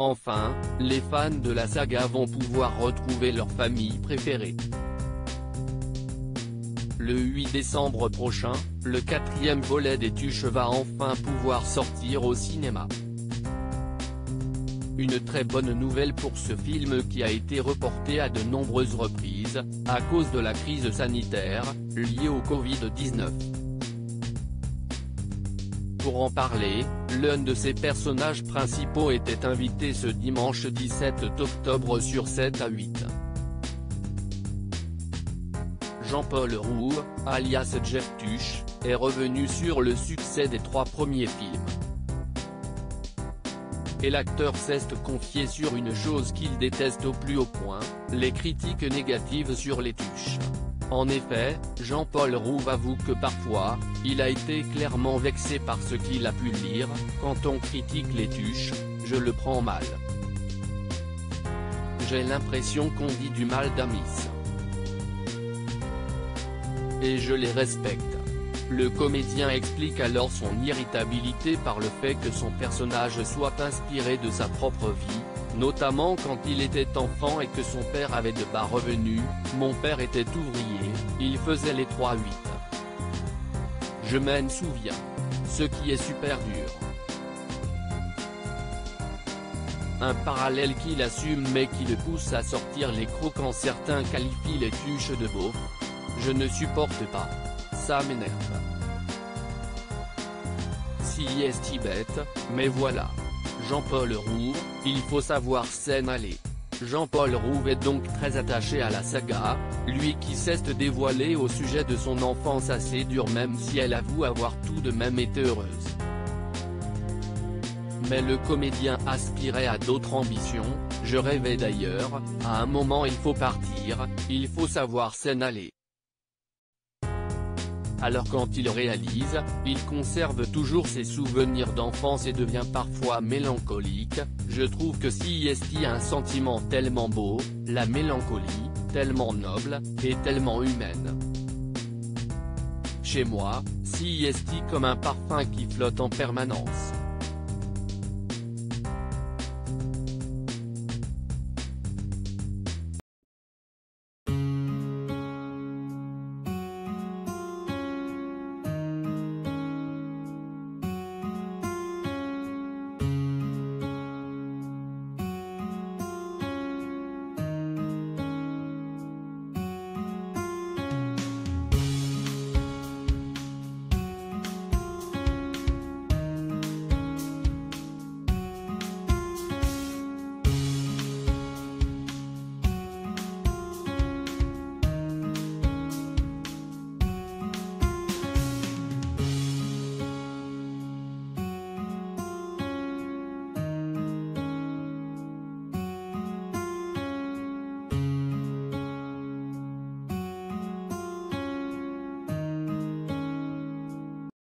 Enfin, les fans de la saga vont pouvoir retrouver leur famille préférée. Le 8 décembre prochain, le 4e volet des Tuches va enfin pouvoir sortir au cinéma. Une très bonne nouvelle pour ce film qui a été reporté à de nombreuses reprises, à cause de la crise sanitaire, liée au Covid-19. Pour en parler, l'un de ses personnages principaux était invité ce dimanche 17 octobre sur 7 à 8. Jean-Paul Rouve, alias Jeff Tuche, est revenu sur le succès des 3 premiers films. Et l'acteur s'est confié sur une chose qu'il déteste au plus haut point, les critiques négatives sur les Tuches. En effet, Jean-Paul Rouve avoue que parfois, il a été clairement vexé par ce qu'il a pu lire. Quand on critique les Tuches, je le prends mal. J'ai l'impression qu'on dit du mal d'Amis. Et je les respecte. Le comédien explique alors son irritabilité par le fait que son personnage soit inspiré de sa propre vie, notamment quand il était enfant et que son père avait de bas revenus. Mon père était ouvrier, il faisait les 3-8. Je m'en souviens. Ce qui est super dur. Un parallèle qu'il assume mais qui le pousse à sortir les crocs quand certains qualifient les Tuches de beaufs. Je ne supporte pas. Ça m'énerve. Si est bête, mais voilà. Jean-Paul Rouve, il faut savoir s'en aller. Jean-Paul Rouve est donc très attaché à la saga, lui qui s'est dévoilé au sujet de son enfance assez dure même si elle avoue avoir tout de même été heureuse. Mais le comédien aspirait à d'autres ambitions, je rêvais d'ailleurs, à un moment il faut partir, il faut savoir s'en aller. Alors quand il réalise, il conserve toujours ses souvenirs d'enfance et devient parfois mélancolique. Je trouve que CIST a un sentiment tellement beau, la mélancolie, tellement noble, et tellement humaine. Chez moi, CIST comme un parfum qui flotte en permanence.